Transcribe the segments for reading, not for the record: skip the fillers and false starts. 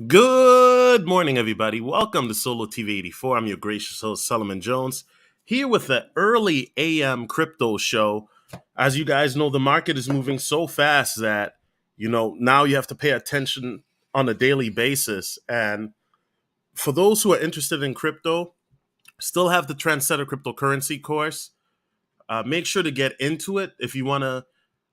Good morning, everybody. Welcome to Solo TV 84. I'm your gracious host, Solomon Jones, here with the early AM crypto show. As you guys know, the market is moving so fast that, now you have to pay attention on a daily basis. And for those who are interested in crypto, still have the Trendsetter cryptocurrency course. Make sure to get into it if you want to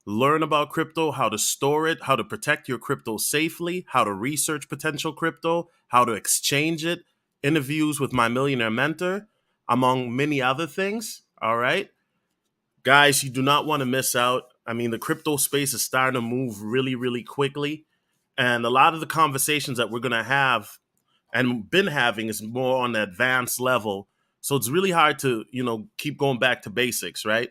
learn about crypto, how to store it, how to protect your crypto safely, how to research potential crypto, how to exchange it, interviews with my millionaire mentor, among many other things. All right. Guys, you do not want to miss out. I mean, the crypto space is starting to move really, really quickly. And a lot of the conversations that we're going to have and been having is more on the advanced level. So it's really hard to, keep going back to basics, right?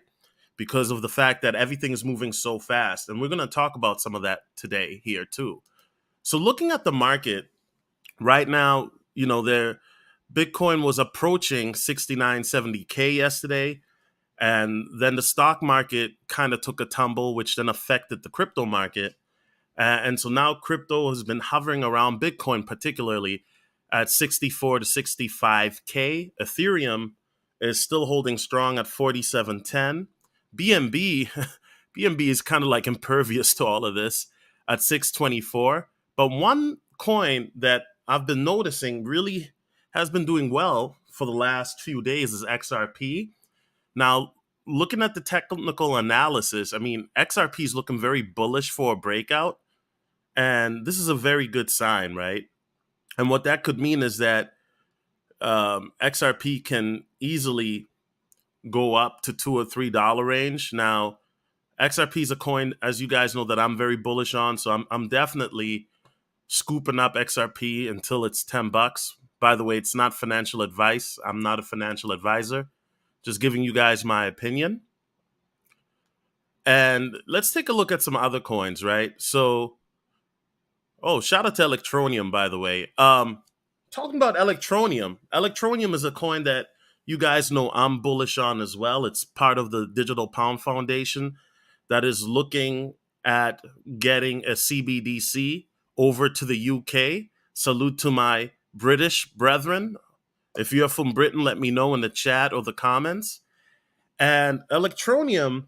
Because of the fact that everything is moving so fast. And we're going to talk about some of that today here too. So looking at the market right now, there Bitcoin was approaching 6970K yesterday, and then the stock market kind of took a tumble, which then affected the crypto market. And so now crypto has been hovering around Bitcoin, particularly at 64 to 65K. Ethereum is still holding strong at 4710. BNB, BNB is kind of like impervious to all of this at 624. But one coin that I've been noticing really has been doing well for the last few days is XRP. Now, looking at the technical analysis, I mean, XRP is looking very bullish for a breakout. And this is a very good sign, right? And what that could mean is that XRP can easily go up to $2 or $3 range. Now, XRP is a coin, as you guys know, that I'm very bullish on. So I'm definitely scooping up XRP until it's $10. By the way, it's not financial advice. I'm not a financial advisor. Just giving you guys my opinion. And let's take a look at some other coins, right? So, shout out to Electronium, by the way. Talking about Electronium. Electronium is a coin that you guys know I'm bullish on as well. It's part of the Digital Pound Foundation that is looking at getting a CBDC over to the UK. Salute to my British brethren. If you're from Britain, let me know in the chat or the comments. And Electronium,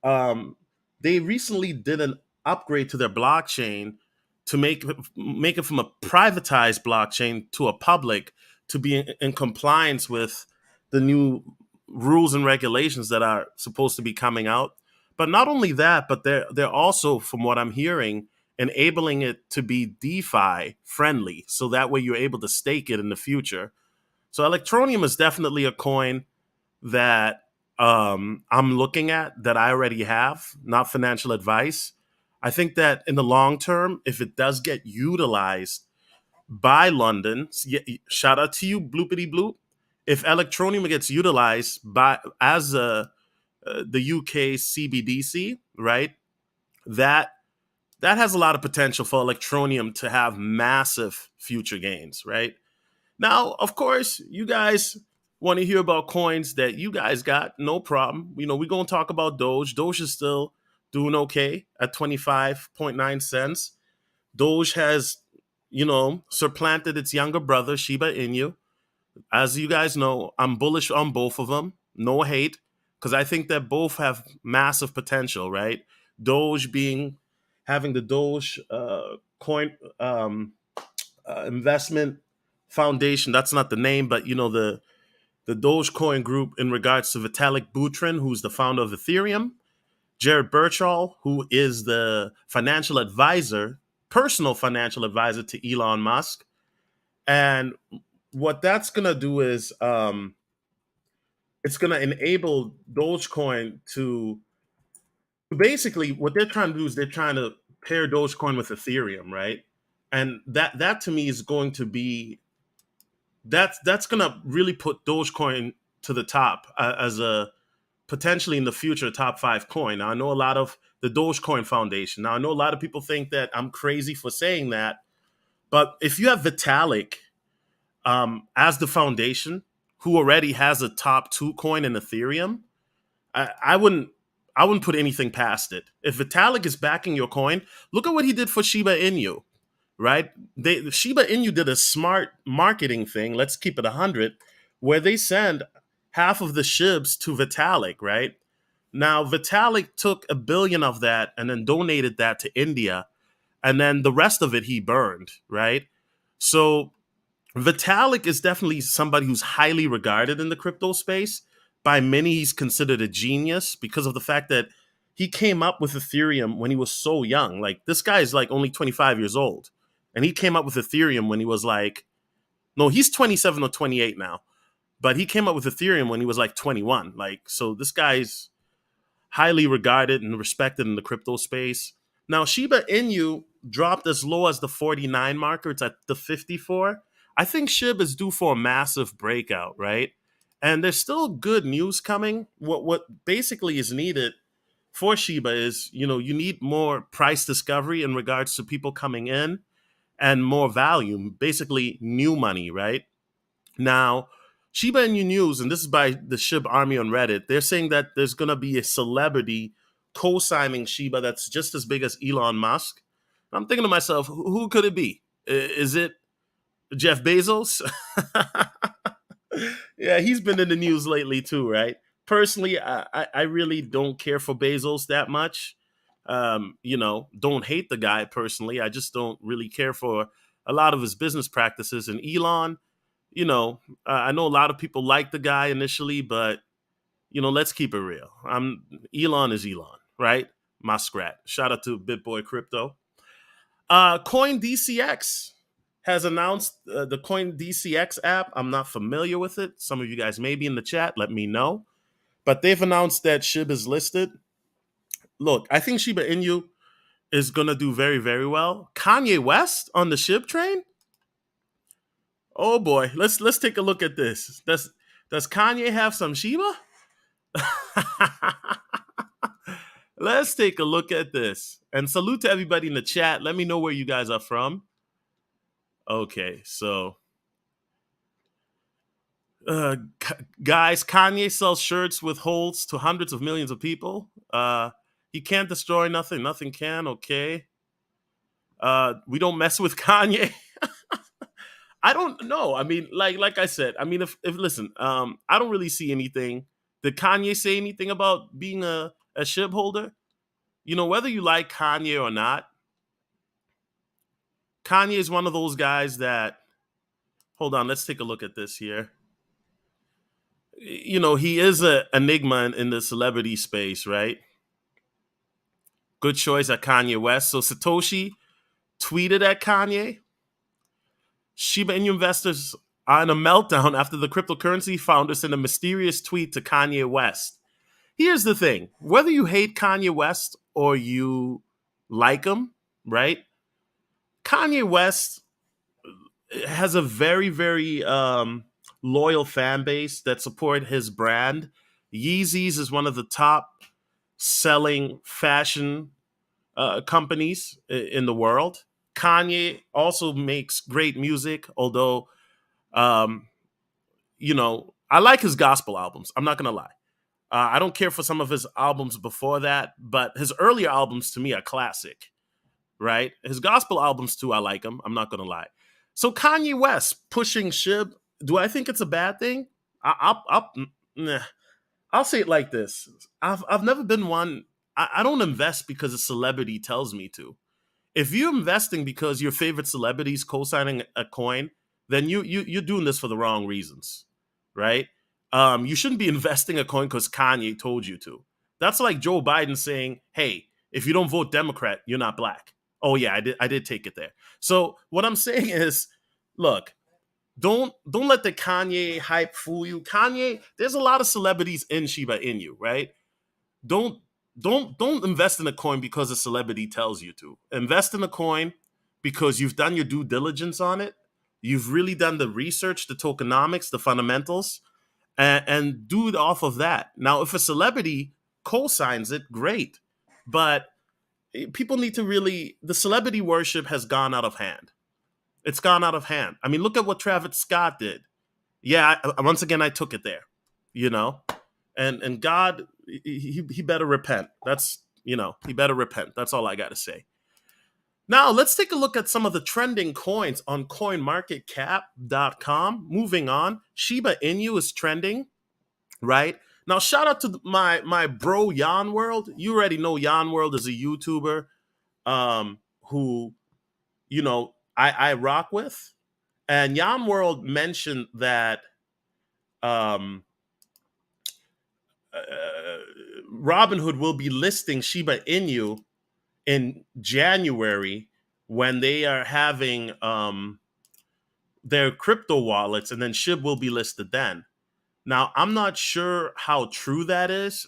they recently did an upgrade to their blockchain to make it from a privatized blockchain to a public, to be in compliance with the new rules and regulations that are supposed to be coming out. But not only that, but they're also, from what I'm hearing, enabling it to be DeFi friendly, so that way you're able to stake it in the future. So Electronium is definitely a coin that I'm looking at, that I already have, not financial advice. I think that in the long term, if it does get utilized by London, shout out to you, bloopity bloop. If Electronium gets utilized by as the UK CBDC, right? That that has a lot of potential for Electronium to have massive future gains, right? Now, of course, you guys want to hear about coins that you guys got, no problem. We're going to talk about Doge. Doge is still doing okay at 25.9 cents. Doge has, supplanted its younger brother, Shiba Inu. As you guys know, I'm bullish on both of them. No hate, because I think that both have massive potential, right? Doge being having the Doge coin investment foundation. That's not the name, but the Dogecoin group in regards to Vitalik Buterin, who's the founder of Ethereum, Jared Birchall, who is the personal financial advisor to Elon Musk. And what that's going to do is it's going to enable Dogecoin to basically, what they're trying to do is they're trying to pair Dogecoin with Ethereum, right? And that to me is going to be that's going to really put Dogecoin to the top as a potentially in the future top 5 coin. Now, I know a lot of the Dogecoin Foundation. Now, I know a lot of people think that I'm crazy for saying that, but if you have Vitalik as the foundation, who already has a top 2 coin in Ethereum, I wouldn't put anything past it. If Vitalik is backing your coin, look at what he did for Shiba Inu. right? They Shiba Inu did a smart marketing thing. Let's keep it 100, where they send half of the SHIBs to Vitalik, right? Now Vitalik took 1 billion of that and then donated that to India, and then the rest of it he burned, right? So Vitalik is definitely somebody who's highly regarded in the crypto space. By many, he's considered a genius because of the fact that he came up with Ethereum when he was so young. Like, this guy is like only 25 years old. And he came up with Ethereum when he was like, no, he's 27 or 28 now. But he came up with Ethereum when he was like 21. Like, so this guy's highly regarded and respected in the crypto space. Now, Shiba Inu dropped as low as the 49 marker. It's at the 54. I think SHIB is due for a massive breakout, right? And there's still good news coming. What basically is needed for Shiba is, you need more price discovery in regards to people coming in and more volume, basically new money, right? Now, Shiba Inu News, and this is by the SHIB Army on Reddit, they're saying that there's going to be a celebrity co-signing Shiba that's just as big as Elon Musk. I'm thinking to myself, who could it be? Is it Jeff Bezos? Yeah, he's been in the news lately too, right? Personally, I really don't care for Bezos that much. Don't hate the guy personally. I just don't really care for a lot of his business practices. And Elon, I know a lot of people like the guy initially, but let's keep it real. Elon is Elon, right? Muskrat. Shout out to BitBoy Crypto. Coin DCX has announced the Coin DCX app. I'm not familiar with it. Some of you guys may be in the chat. Let me know. But they've announced that SHIB is listed. Look, I think Shiba Inu is gonna do very, very well. Kanye West on the SHIB train. Oh boy, let's take a look at this. Does Kanye have some Shiba? Let's take a look at this. And salute to everybody in the chat. Let me know where you guys are from. Okay, so guys, Kanye sells shirts with holes to hundreds of millions of people. He can't destroy nothing. Nothing can. Okay. We don't mess with Kanye. I don't know. I mean, like I said, I mean, if listen, I don't really see anything. Did Kanye say anything about being a SHIB holder? Whether you like Kanye or not, Kanye is one of those guys that, hold on, let's take a look at this here. He is an enigma in the celebrity space, right? Good choice at Kanye West. So Satoshi tweeted at Kanye, Shiba Inu investors are in a meltdown after the cryptocurrency founder sent a mysterious tweet to Kanye West. Here's the thing. Whether you hate Kanye West or you like him, right? Kanye West has a very, very loyal fan base that support his brand. Yeezys is one of the top selling fashion companies in the world. Kanye also makes great music, although, I like his gospel albums. I'm not going to lie. I don't care for some of his albums before that, but his earlier albums to me are classic, right? His gospel albums too, I like them. I'm not going to lie. So Kanye West pushing SHIB, do I think it's a bad thing? I'll say it like this. I've never been one. I don't invest because a celebrity tells me to. If you're investing because your favorite celebrity is co-signing a coin, then you're doing this for the wrong reasons, right? You shouldn't be investing a coin because Kanye told you to. That's like Joe Biden saying, "Hey, if you don't vote Democrat, you're not black." Oh yeah, I did take it there. So what I'm saying is, look, don't let the Kanye hype fool you. Kanye, there's a lot of celebrities in Shiba Inu, right? Don't don't invest in a coin because a celebrity tells you to. Invest in a coin because you've done your due diligence on it. You've really done the research, the tokenomics, the fundamentals, and do it off of that. Now, if a celebrity co-signs it, great. But people need to really, the celebrity worship has gone out of hand. It's gone out of hand. I mean, look at what Travis Scott did. Yeah, once again, I took it there, you know, and God, he better repent. That's, he better repent. That's all I got to say. Now, let's take a look at some of the trending coins on coinmarketcap.com. Moving on, Shiba Inu is trending, right? Now, shout out to my bro Yan World. You already know Yan World is a YouTuber who, I rock with. And Yan World mentioned that um, uh, Robinhood will be listing Shiba Inu in January when they are having their crypto wallets, and then SHIB will be listed then. Now, I'm not sure how true that is,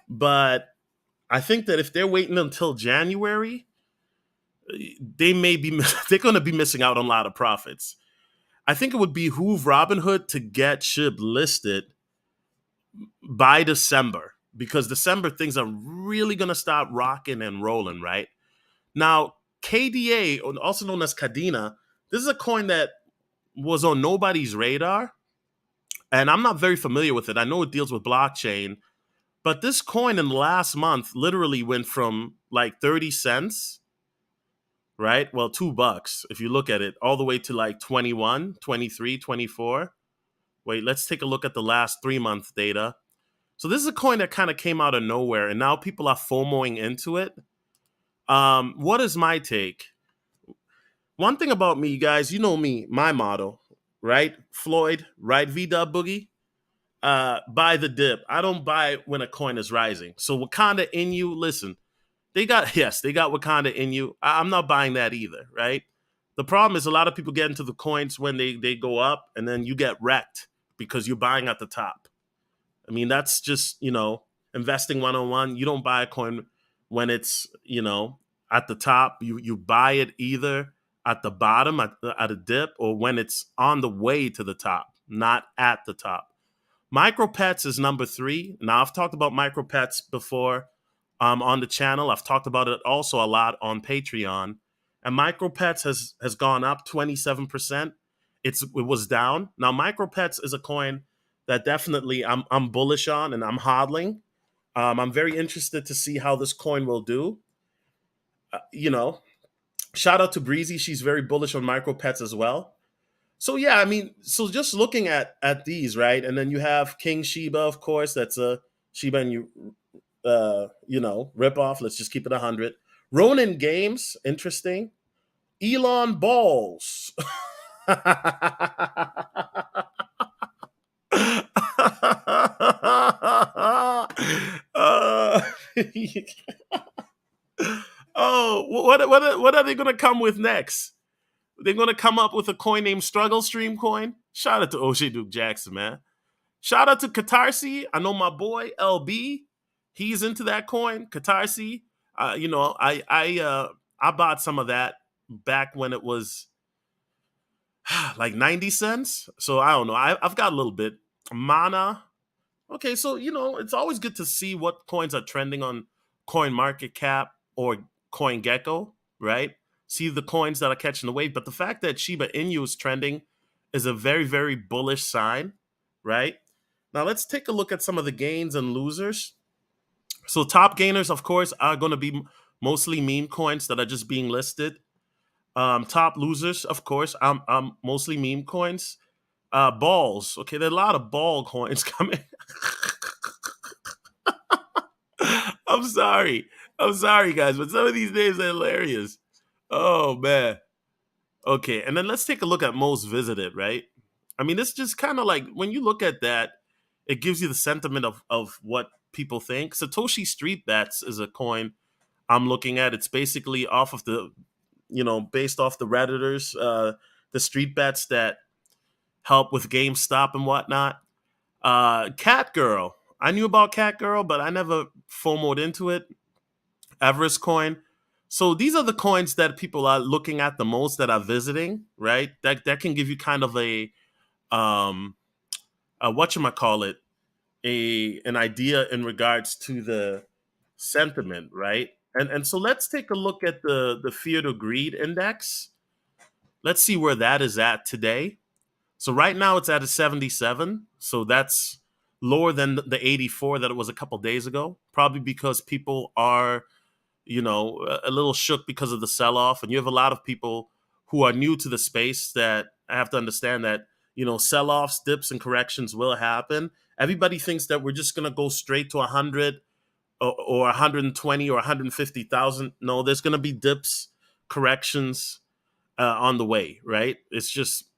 but I think that if they're waiting until January, they may be they're going to be missing out on a lot of profits. I think it would behoove Robinhood to get SHIB listed by December, because December things are really going to start rocking and rolling, right? Now, KDA, also known as Cadena, this is a coin that was on nobody's radar, and I'm not very familiar with it. I know it deals with blockchain, but this coin in the last month literally went from like 30 cents, right? Well, $2 if you look at it, all the way to like 21, 23, 24. Wait, let's take a look at the last 3 month data. So this is a coin that kind of came out of nowhere, and now people are FOMOing into it. What is my take? One thing about me, guys, you know me, my motto, right? Floyd, right? V-Dub Boogie. Buy the dip. I don't buy when a coin is rising. So Wakanda Inu, listen, they got Wakanda Inu. I'm not buying that either, right? The problem is a lot of people get into the coins when they go up, and then you get wrecked because you're buying at the top. I mean, that's just, investing 101. You don't buy a coin when it's, at the top. You buy it either at the bottom at a dip, or when it's on the way to the top, not at the top. Micropets is number 3. Now, I've talked about micropets before on the channel. I've talked about it also a lot on Patreon. And micropets has gone up 27%. It was down. Now, micropets is a coin that definitely I'm bullish on, and I'm hodling. I'm very interested to see how this coin will do. Shout out to Breezy. She's very bullish on micropets as well. So yeah, I mean, so just looking at these, right? And then you have King Shiba, of course. That's a Shiba and rip off. Let's just keep it 100. Ronin Games, interesting. Elon Balls. uh, oh, what are they going to come with next? They're going to come up with a coin named Struggle Stream Coin. Shout out to O'Shea Duke Jackson, man. Shout out to Katarsi. I know my boy LB. He's into that coin, Katarsi. I bought some of that back when it was like 90 cents. So I don't know. I've got a little bit. Mana. Okay, so it's always good to see what coins are trending on Coin Market Cap or CoinGecko, right? See the coins that are catching the wave. But the fact that Shiba Inu is trending is a very, very bullish sign, right? Now let's take a look at some of the gains and losers. So top gainers, of course, are going to be mostly meme coins that are just being listed. Top losers, of course, I'm mostly meme coins. Balls. Okay, there are a lot of ball coins coming. I'm sorry. I'm sorry, guys, but some of these names are hilarious. Oh, man. Okay, and then let's take a look at most visited, right? I mean, it's just kind of like when you look at that, it gives you the sentiment of what people think. Satoshi Street Bets is a coin I'm looking at. It's basically off of based off the Redditors, the street bets that help with GameStop and whatnot. Cat Girl. I knew about Cat Girl, but I never FOMO'd into it. Everest coin. So these are the coins that people are looking at the most that are visiting, right? That can give you kind of a whatchamacallit, an idea in regards to the sentiment, right? And so let's take a look at the fear to greed index. Let's see where that is at today. So right now it's at a 77. So that's lower than the 84 that it was a couple days ago, probably because people are a little shook because of the sell off. And you have a lot of people who are new to the space that have to understand that, sell offs, dips, and corrections will happen. Everybody thinks that we're just going to go straight to 100 or 120 or 150,000. No, there's going to be dips, corrections on the way, right? It's just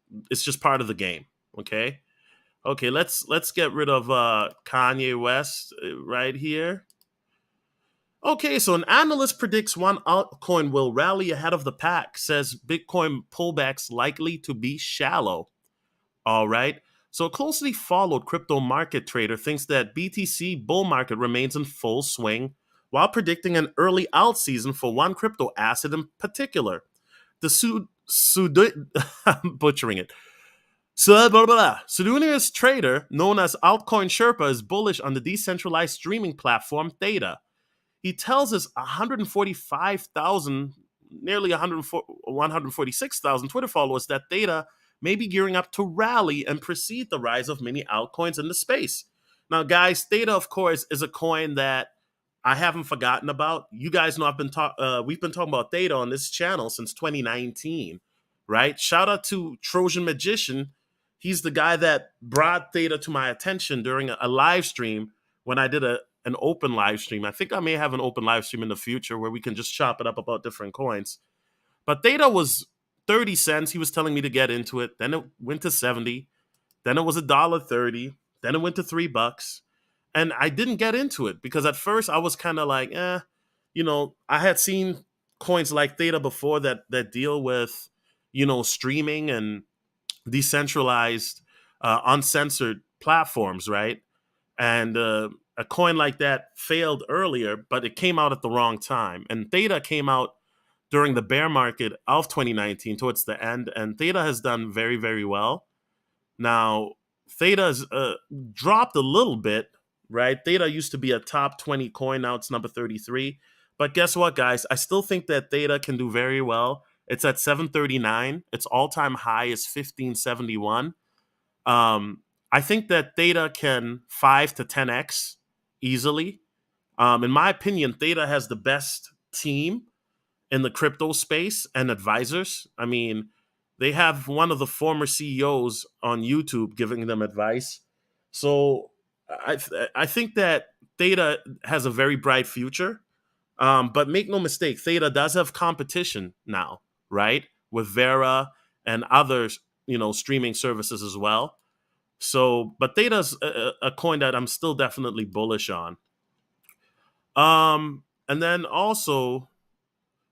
part of the game. Okay. Okay, let's get rid of Kanye West right here. Okay, so an analyst predicts one altcoin will rally ahead of the pack, says Bitcoin pullbacks likely to be shallow. All right. So a closely followed crypto market trader thinks that BTC bull market remains in full swing while predicting an early out season for one crypto asset in particular. The I'm butchering it. Sudhuni's trader, known as Altcoin Sherpa, is bullish on the decentralized streaming platform Theta. He tells his 145,000, nearly 146,000 Twitter followers that Theta may be gearing up to rally and precede the rise of many altcoins in the space. Now, guys, Theta, of course, is a coin that I haven't forgotten about. You guys know we've been talking about Theta on this channel since 2019, right? Shout out to Trojan Magician. He's the guy that brought Theta to my attention during a live stream when I did an open live stream. I think I may have an open live stream in the future where we can just chop it up about different coins. But Theta was 30 cents. He was telling me to get into it. Then it went to 70. Then it was $1.30. Then it went to $3. And I didn't get into it because at first I was kind of like, I had seen coins like Theta before that deal with, streaming and decentralized, uncensored platforms, right? And a coin like that failed earlier, but it came out at the wrong time. And Theta came out during the bear market of 2019 towards the end, and Theta has done very, very well. Now, Theta's dropped a little bit, right? Theta used to be a top 20 coin. Now it's number 33. But guess what, guys? I still think that Theta can do very well. It's at 739. Its all-time high is 1571. I think that Theta can 5 to 10x easily. In my opinion, Theta has the best team in the crypto space and advisors. I mean, they have one of the former CEOs on YouTube giving them advice. So I think that Theta has a very bright future. But make no mistake, Theta does have competition now, right? With Vera and others, streaming services as well. So, but Theta's a coin that I'm still definitely bullish on. And then also,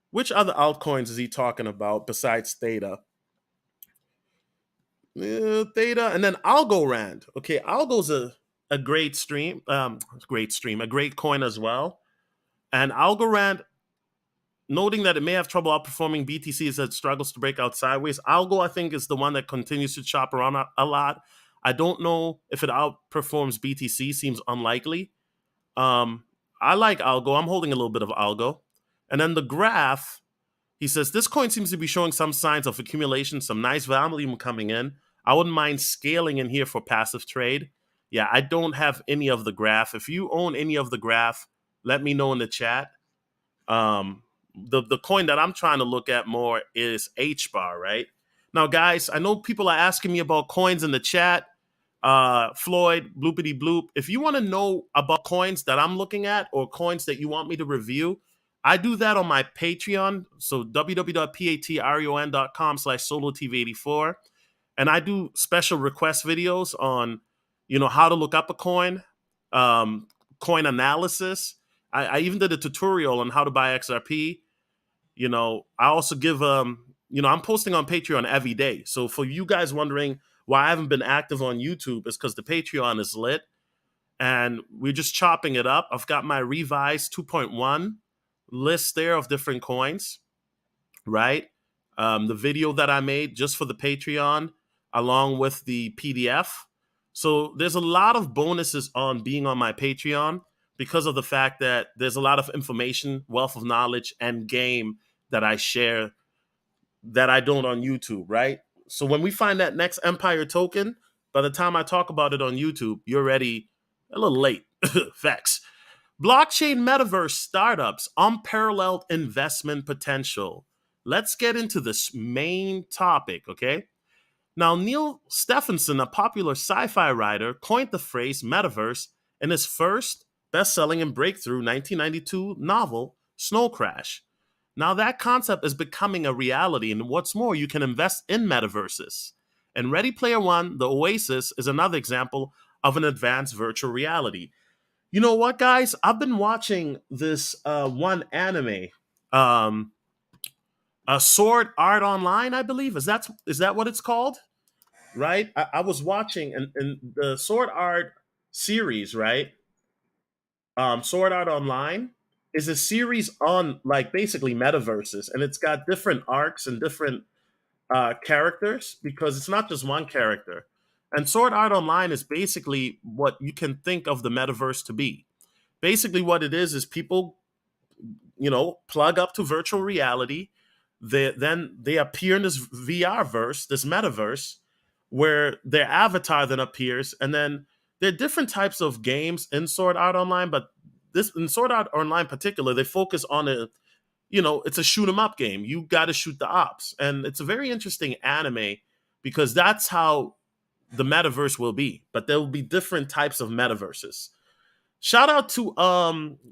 which other altcoins is he talking about besides Theta? Theta, and then Algorand. Okay, Algo's a great a great coin as well. And Algorand, noting that it may have trouble outperforming BTC as it struggles to break out sideways. Algo, I think, is the one that continues to chop around a lot. I don't know if it outperforms BTC. Seems unlikely. I like Algo. I'm holding a little bit of Algo. And then the graph, he says, this coin seems to be showing some signs of accumulation, some nice volume coming in. I wouldn't mind scaling in here for passive trade. Yeah, I don't have any of the graph. If you own any of the graph, let me know in the chat. The coin that I'm trying to look at more is HBAR, right? Now, guys, I know people are asking me about coins in the chat. Floyd, bloopity bloop. If you want to know about coins that I'm looking at or coins that you want me to review, I do that on my Patreon. So www.patreon.com/solotv84. And I do special request videos on, how to look up a coin, coin analysis. I even did a tutorial on how to buy XRP. I also give, I'm posting on Patreon every day. So for you guys wondering why I haven't been active on YouTube, is because the Patreon is lit and we're just chopping it up. I've got my revised 2.1 list there of different coins, right? The video that I made just for the Patreon, along with the PDF. So there's a lot of bonuses on being on my Patreon because of the fact that there's a lot of information, wealth of knowledge, and game that I share that I don't on YouTube, right? So when we find that next Empire token, by the time I talk about it on YouTube, you're already a little late. Facts. Blockchain metaverse startups, unparalleled investment potential. Let's get into this main topic, okay? Now, Neil Stephenson, a popular sci fi writer, coined the phrase metaverse in his first best selling and breakthrough 1992 novel, Snow Crash. Now, that concept is becoming a reality, and what's more, you can invest in metaverses. And Ready Player One, The Oasis, is another example of an advanced virtual reality. You know what, guys? I've been watching this one anime, um, Sword Art Online, I believe. Is that what it's called? Right? I was watching and the Sword Art series, right? Sword Art Online is a series on like basically metaverses, and it's got different arcs and different characters because it's not just one character. And Sword Art Online is basically what you can think of the metaverse to be. Basically, what it is people, plug up to virtual reality. Then they appear in this VR verse, this metaverse, where their avatar then appears, and then there are different types of games in Sword Art Online, but this in Sword Art Online in particular, they focus on it's a shoot 'em up game. You got to shoot the ops, and it's a very interesting anime because that's how the metaverse will be. But there will be different types of metaverses. Shout out to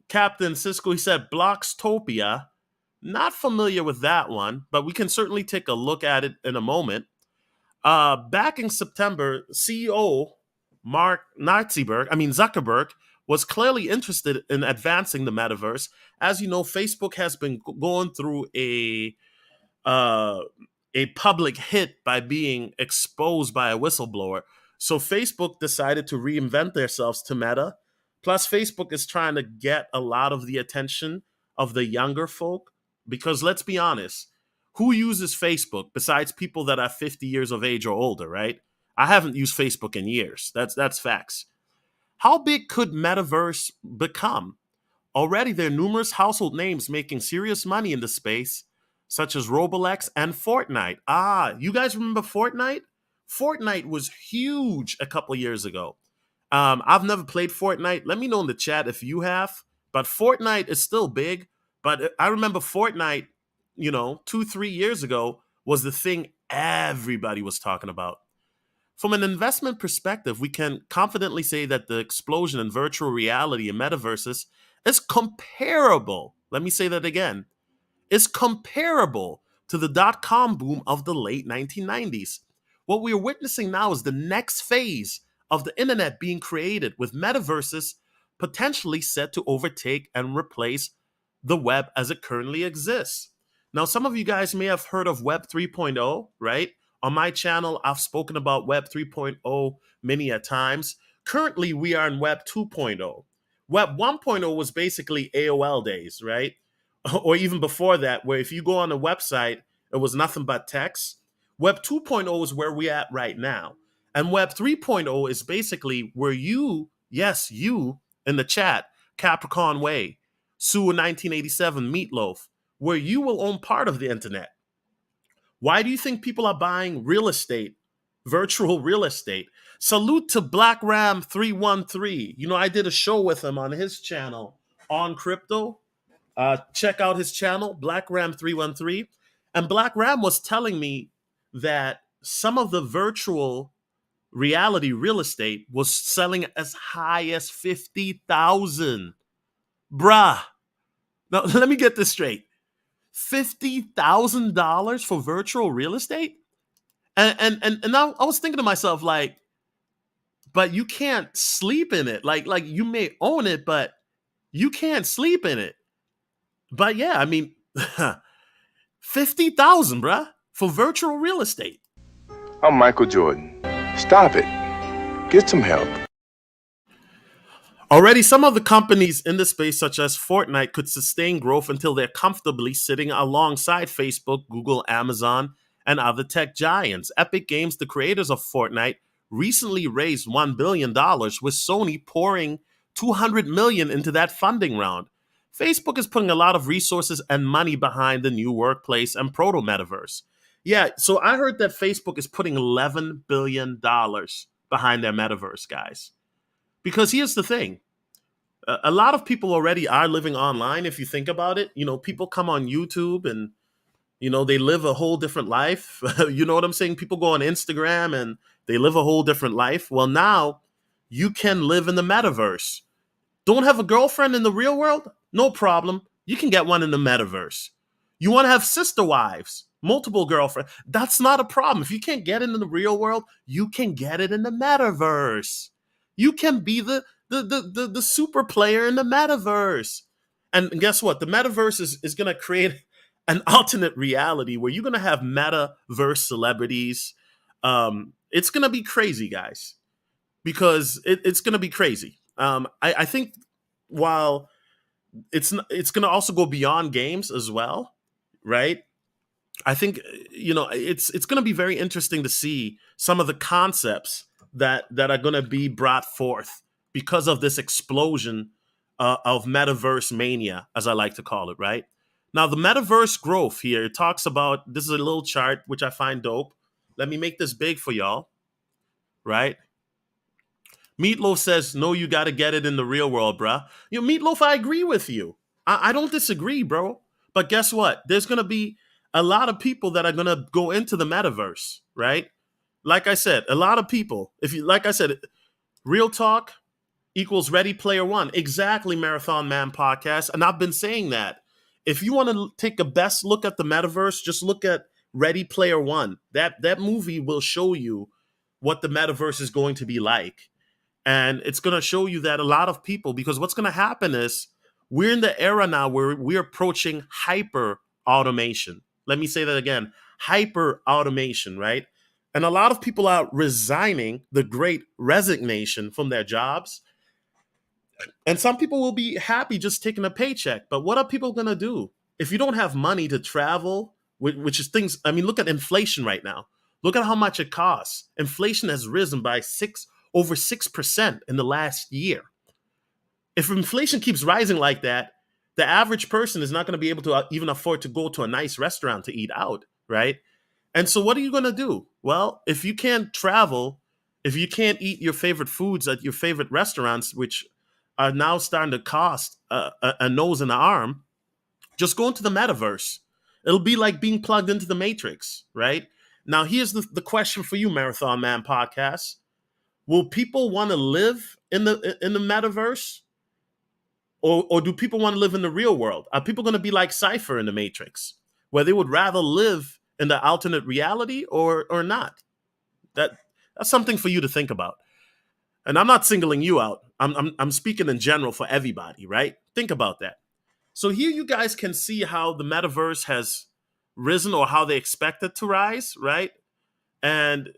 Captain Cisco. He said Blockstopia. Not familiar with that one, but we can certainly take a look at it in a moment. Back in September, CEO Mark Zuckerberg, was clearly interested in advancing the metaverse. As you know, Facebook has been going through uh, a public hit by being exposed by a whistleblower. So Facebook decided to reinvent themselves to Meta. Plus, Facebook is trying to get a lot of the attention of the younger folk because let's be honest, who uses Facebook besides people that are 50 years of age or older, right? I haven't used Facebook in years. That's facts. How big could Metaverse become? Already, there are numerous household names making serious money in the space, such as Roblox and Fortnite. Ah, you guys remember Fortnite? Fortnite was huge a couple years ago. I've never played Fortnite. Let me know in the chat if you have. But Fortnite is still big. But I remember Fortnite, 2, 3 years ago was the thing everybody was talking about. From an investment perspective, we can confidently say that the explosion in virtual reality and metaverses is comparable. Let me say that again. Is comparable to the dot-com boom of the late 1990s. What we are witnessing now is the next phase of the internet being created, with metaverses potentially set to overtake and replace the web as it currently exists. Now, some of you guys may have heard of Web 3.0, right? On my channel, I've spoken about Web 3.0 many a times. Currently, we are in Web 2.0. Web 1.0 was basically AOL days, right? Or even before that, where if you go on a website, it was nothing but text. Web 2.0 is where we're at right now. And Web 3.0 is basically where you, yes, you in the chat, Capricorn Way, Sue 1987, Meatloaf, where you will own part of the internet. Why do you think people are buying real estate, virtual real estate? Salute to Black Ram 313. I did a show with him on his channel on crypto. Check out his channel, Black Ram 313. And Black Ram was telling me that some of the virtual reality real estate was selling as high as 50,000. Bruh. Now, let me get this straight. $50,000 for virtual real estate? And I was thinking to myself, like, but you can't sleep in it. Like you may own it, but you can't sleep in it. But yeah, I mean, 50,000, bruh, for virtual real estate. I'm Michael Jordan. Stop it. Get some help. Already, some of the companies in the space, such as Fortnite, could sustain growth until they're comfortably sitting alongside Facebook, Google, Amazon, and other tech giants. Epic Games, the creators of Fortnite, recently raised $1 billion, with Sony pouring $200 million into that funding round. Facebook is putting a lot of resources and money behind the new workplace and proto-metaverse. Yeah, so I heard that Facebook is putting $11 billion behind their metaverse, guys. Because here's the thing. A lot of people already are living online. If you think about it, people come on YouTube and they live a whole different life. You know what I'm saying? People go on Instagram and they live a whole different life. Well, now you can live in the metaverse. Don't have a girlfriend in the real world? No problem. You can get one in the metaverse. You want to have sister wives, multiple girlfriends? That's not a problem. If you can't get it in the real world, you can get it in the metaverse. You can be the super player in the metaverse. And guess what? The metaverse is going to create an alternate reality where you're going to have metaverse celebrities. It's going to be crazy, guys, because it's going to be crazy. I think while it's going to also go beyond games as well, right? I think it's going to be very interesting to see some of the concepts that are going to be brought forth because of this explosion of metaverse mania, as I like to call it. Right now, the metaverse growth here, it talks about, this is a little chart which I find dope. Let me make this big for y'all. Right, Meatloaf says, no, you got to get it in the real world, bruh. Meatloaf, I agree with you. I don't disagree, bro. But guess what? There's going to be a lot of people that are going to go into the metaverse, right? Like I said, a lot of people, like I said, real talk equals Ready Player One. Exactly, Marathon Man podcast. And I've been saying that. If you want to take a best look at the metaverse, just look at Ready Player One. That movie will show you what the metaverse is going to be like. And it's going to show you that a lot of people, because what's going to happen is we're in the era now where we're approaching hyper automation. Let me say that again, hyper automation, right? And a lot of people are resigning, the great resignation from their jobs. And some people will be happy just taking a paycheck. But what are people going to do? If you don't have money to travel, which is things, I mean, look at inflation right now. Look at how much it costs. Inflation has risen by over 6% in the last year. If inflation keeps rising like that, the average person is not going to be able to even afford to go to a nice restaurant to eat out, right? And so what are you going to do? Well, if you can't travel, if you can't eat your favorite foods at your favorite restaurants, which are now starting to cost a nose and an arm, just go into the metaverse. It'll be like being plugged into the Matrix, right? Now, here's the question for you, Marathon Man podcast. Will people want to live in the metaverse? Or do people want to live in the real world? Are people going to be like Cypher in the Matrix, where they would rather live in the alternate reality or not? That's something for you to think about. And I'm not singling you out. I'm speaking in general for everybody, right? Think about that. So here you guys can see how the metaverse has risen, or how they expect it to rise, right? And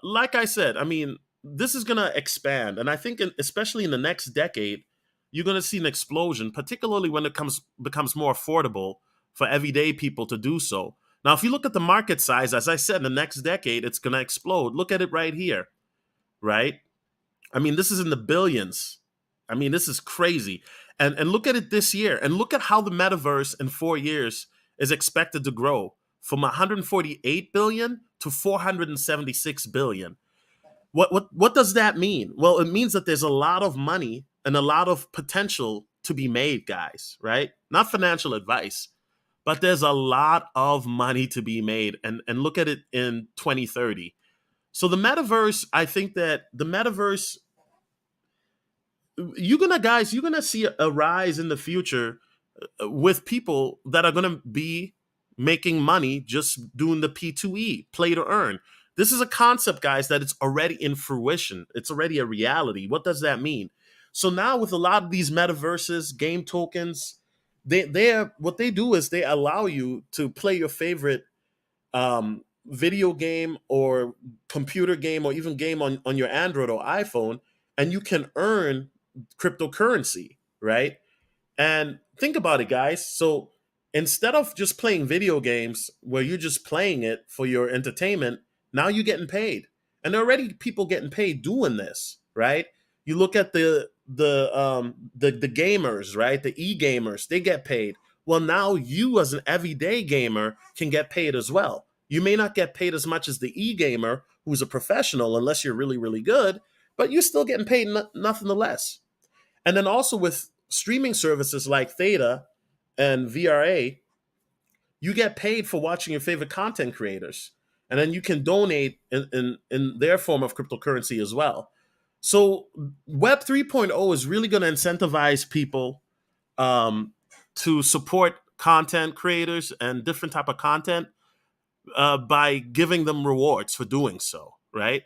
like I said, I mean, this is going to expand. And I think especially in the next decade, you're going to see an explosion, particularly when it becomes more affordable for everyday people to do so. Now, if you look at the market size, as I said, in the next decade, it's going to explode. Look at it right here, right? I mean, this is in the billions. I mean, this is crazy. And look at it this year. And look at how the metaverse in 4 years is expected to grow from 148 billion to 476 billion. What does that mean? Well, it means that there's a lot of money and a lot of potential to be made, guys, right? Not financial advice, but there's a lot of money to be made. And look at it in 2030. So the metaverse, I think that the metaverse, you're gonna see a rise in the future with people that are gonna be making money just doing the P2E, play to earn. This is a concept, guys, that it's already in fruition. It's already a reality. What does that mean? So now with a lot of these metaverses, game tokens, what they do is they allow you to play your favorite video game or computer game or even game on your Android or iPhone, and you can earn cryptocurrency, right? And think about it, guys. So instead of just playing video games where you're just playing it for your entertainment, now you're getting paid. And there are already people getting paid doing this, right? You look at the gamers, right? The e-gamers, they get paid. Well, now you as an everyday gamer can get paid as well. You may not get paid as much as the e-gamer who's a professional unless you're really, really good, but you're still getting paid nothing less. And then also with streaming services like Theta and VRA, you get paid for watching your favorite content creators. And then you can donate in their form of cryptocurrency as well. So Web 3.0 is really going to incentivize people um, to support content creators and different type of content by giving them rewards for doing so, right?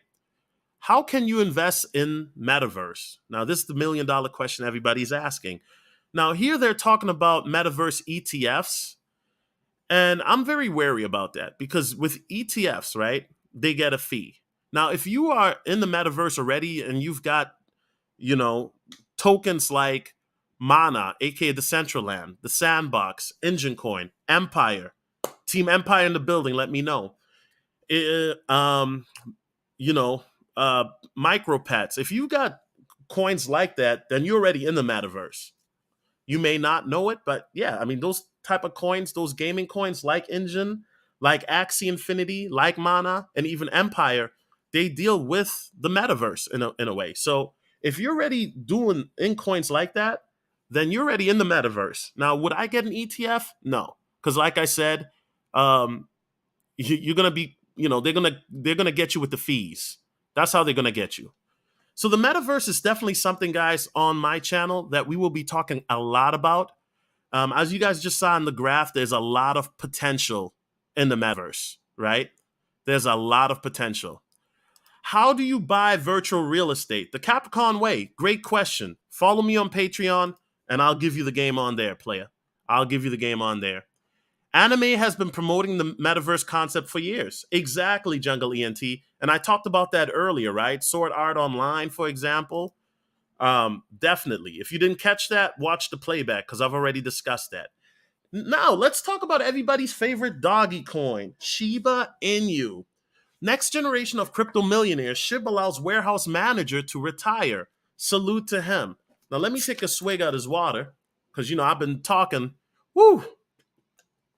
How can you invest in metaverse? Now, this is the $1 million question everybody's asking. Now, here they're talking about metaverse ETFs, and I'm very wary about that because with ETFs, right, they get a fee. Now, if you are in the metaverse already and you've got, you know, tokens like Mana, aka the Decentraland, the Sandbox, Engine Coin, Empire, Team Empire in the building, let me know. You know, uh, micro pets. If you got coins like that, then you're already in the metaverse. You may not know it, but yeah, I mean those type of coins, those gaming coins like Engine, like Axie Infinity, like Mana, and even Empire, they deal with the metaverse in a way. So if you're already doing in coins like that, then you're already in the metaverse. Now, would I get an ETF? No, because like I said, um, you're gonna be, they're gonna get you with the fees. That's how they're gonna get you. So the metaverse is definitely something, guys, on my channel that we will be talking a lot about. As you guys just saw in the graph, there's a lot of potential in the metaverse, right? There's a lot of potential. How do you buy virtual real estate? The Capricorn way. Great question. Follow me on Patreon, and I'll give you the game on there, player. I'll give you the game on there. Anime has been promoting the metaverse concept for years. Exactly, Jungle ENT. And I talked about that earlier, right? Sword Art Online, for example. Definitely. If you didn't catch that, watch the playback because I've already discussed that. Now, let's talk about everybody's favorite doggy coin, Shiba Inu. Next generation of crypto millionaires, SHIB allows warehouse manager to retire. Salute to him. Now, let me take a swig out of his water because, I've been talking. Woo!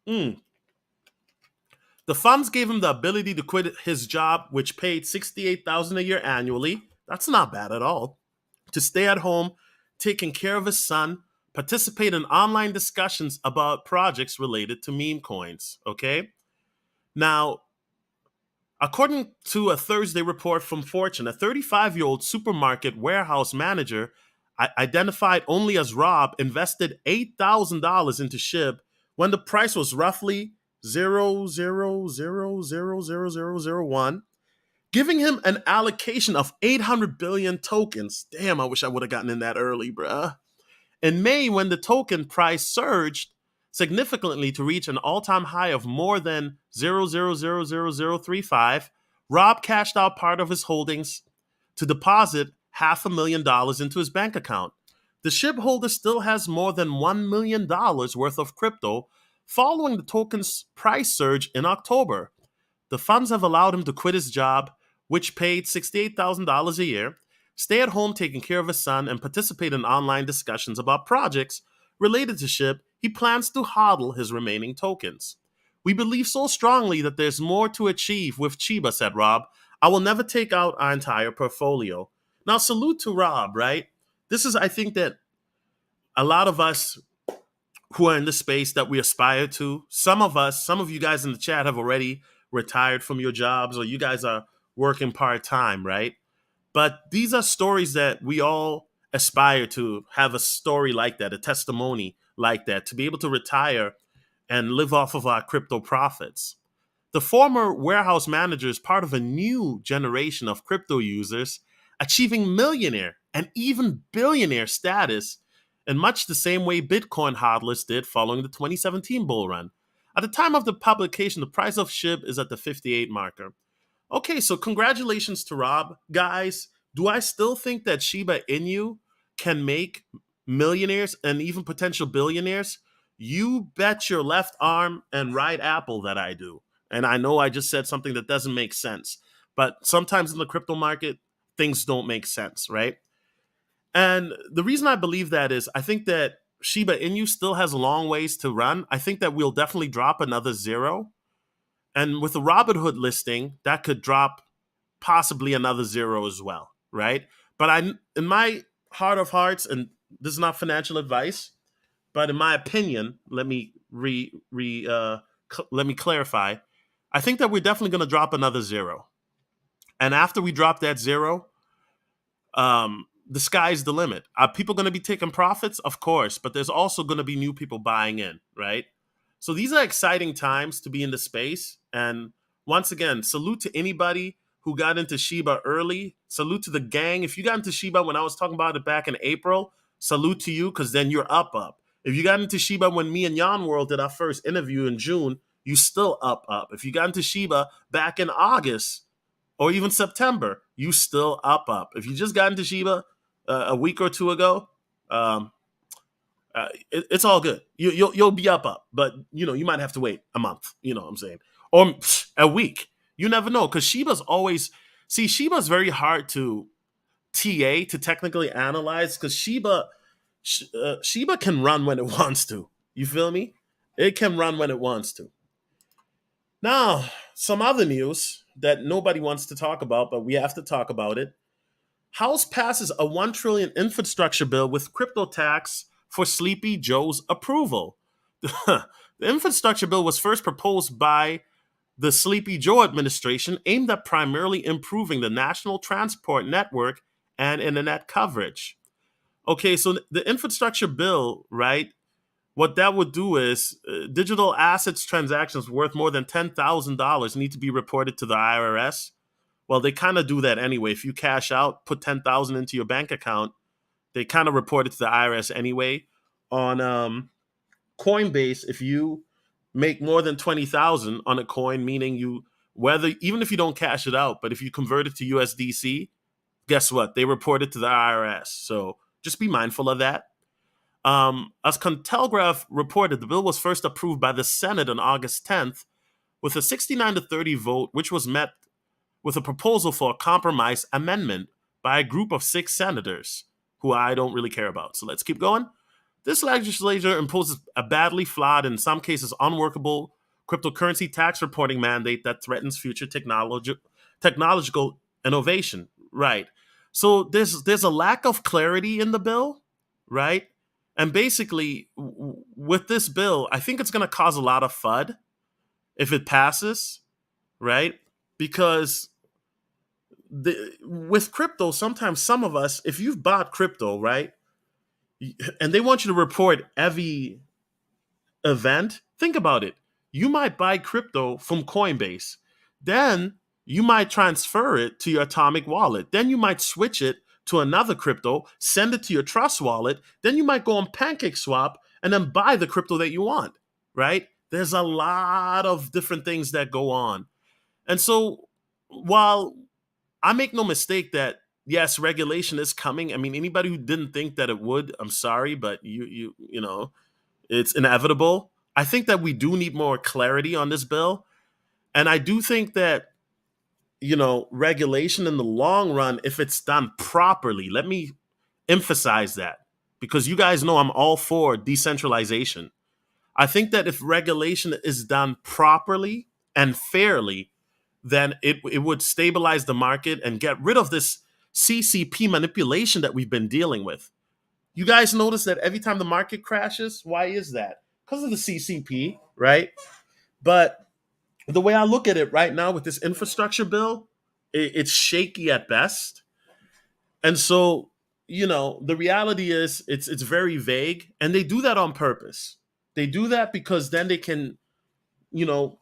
The funds gave him the ability to quit his job, which paid $68,000 a year annually. That's not bad at all. To stay at home, taking care of his son, participate in online discussions about projects related to meme coins. Okay? Now, according to a Thursday report from Fortune, a 35-year-old supermarket warehouse manager identified only as Rob invested $8,000 into SHIB when the price was roughly 0.0000001, giving him an allocation of 800 billion tokens. Damn, I wish I would have gotten in that early, bruh. In May, when the token price surged significantly to reach an all-time high of more than 0.0000035, Rob cashed out part of his holdings to deposit $500,000 into his bank account. The SHIB holder still has more than $1 million worth of crypto following the token's price surge in October. The funds have allowed him to quit his job, which paid $68,000 a year, stay at home taking care of his son, and participate in online discussions about projects related to SHIB. He plans to hodl his remaining tokens. We believe so strongly that there's more to achieve with Chiba, said Rob. I will never take out our entire portfolio. Now, salute to Rob, right? This is, I think, that a lot of us who are in the space that we aspire to, some of you guys in the chat have already retired from your jobs, or you guys are working part-time, right? But these are stories that we all aspire to have, a story like that, a testimony like that, to be able to retire and live off of our crypto profits. The former warehouse manager is part of a new generation of crypto users achieving millionaire and even billionaire status in much the same way Bitcoin hodlers did following the 2017 bull run. At the time of the publication, the price of SHIB is at the 58 marker. Okay, so congratulations to Rob. Guys, do I still think that Shiba Inu can make millionaires and even potential billionaires? You bet your left arm and right apple that I do. And I know I just said something that doesn't make sense, but sometimes in the crypto market, things don't make sense, right? And the reason I believe that is I think that Shiba Inu still has a long ways to run. I think that we'll definitely drop another zero. And with the Robinhood listing, that could drop possibly another zero as well, right? But in my heart of hearts, and this is not financial advice, but in my opinion, let me let me clarify. I think that we're definitely going to drop another zero, and after we drop that zero, the sky's the limit. Are people going to be taking profits? Of course, but there's also going to be new people buying in, right? So these are exciting times to be in the space. And once again, salute to anybody who got into Shiba early. Salute to the gang. If you got into Shiba when I was talking about it back in April, salute to you, because then you're up. If you got into Shiba when me and Jan World did our first interview in June, you still up. If you got into Shiba back in August, or even September, you still up. If you just got into Shiba a week or two ago, it's all good. You'll be up, but you might have to wait a month. You know what I'm saying, or a week. You never know, because Shiba's very hard to technically analyze, because Shiba can run when it wants to. You feel me? It can run when it wants to. Now, some other news that nobody wants to talk about, but we have to talk about it. House passes a $1 trillion infrastructure bill with crypto tax for Sleepy Joe's approval. The infrastructure bill was first proposed by the Sleepy Joe administration, aimed at primarily improving the national transport network and internet coverage. Okay, so the infrastructure bill, right? What that would do is digital assets transactions worth more than $10,000 need to be reported to the IRS. Well, they kind of do that anyway. If you cash out, put 10,000 into your bank account, they kind of report it to the IRS anyway. On Coinbase, if you make more than 20,000 on a coin, meaning even if you don't cash it out, but if you convert it to USDC, guess what? They report it to the IRS. So just be mindful of that. As Contelegraph reported, the bill was first approved by the Senate on August 10th with a 69-30 vote, which was met with a proposal for a compromise amendment by a group of 6 senators, who I don't really care about. So let's keep going. This legislature imposes a badly flawed, in some cases unworkable, cryptocurrency tax reporting mandate that threatens future technological innovation. Right. So there's a lack of clarity in the bill, right? And basically, with this bill, I think it's going to cause a lot of FUD if it passes, right? Because with crypto, sometimes some of us, if you've bought crypto, right, and they want you to report every event, think about it. You might buy crypto from Coinbase. Then you might transfer it to your Atomic wallet. Then you might switch it to another crypto, send it to your Trust wallet. Then you might go on PancakeSwap and then buy the crypto that you want, right? There's a lot of different things that go on. And so while I make no mistake that, yes, regulation is coming. I mean, anybody who didn't think that it would, I'm sorry, but you know, it's inevitable. I think that we do need more clarity on this bill. And I do think that, regulation in the long run, if it's done properly, let me emphasize that, because you guys know I'm all for decentralization. I think that if regulation is done properly and fairly, then it would stabilize the market and get rid of this CCP manipulation that we've been dealing with. You guys notice that every time the market crashes, why is that? Because of the CCP, right? But the way I look at it right now with this infrastructure bill, it's shaky at best. And so, the reality is it's very vague, and they do that on purpose. They do that because then they can,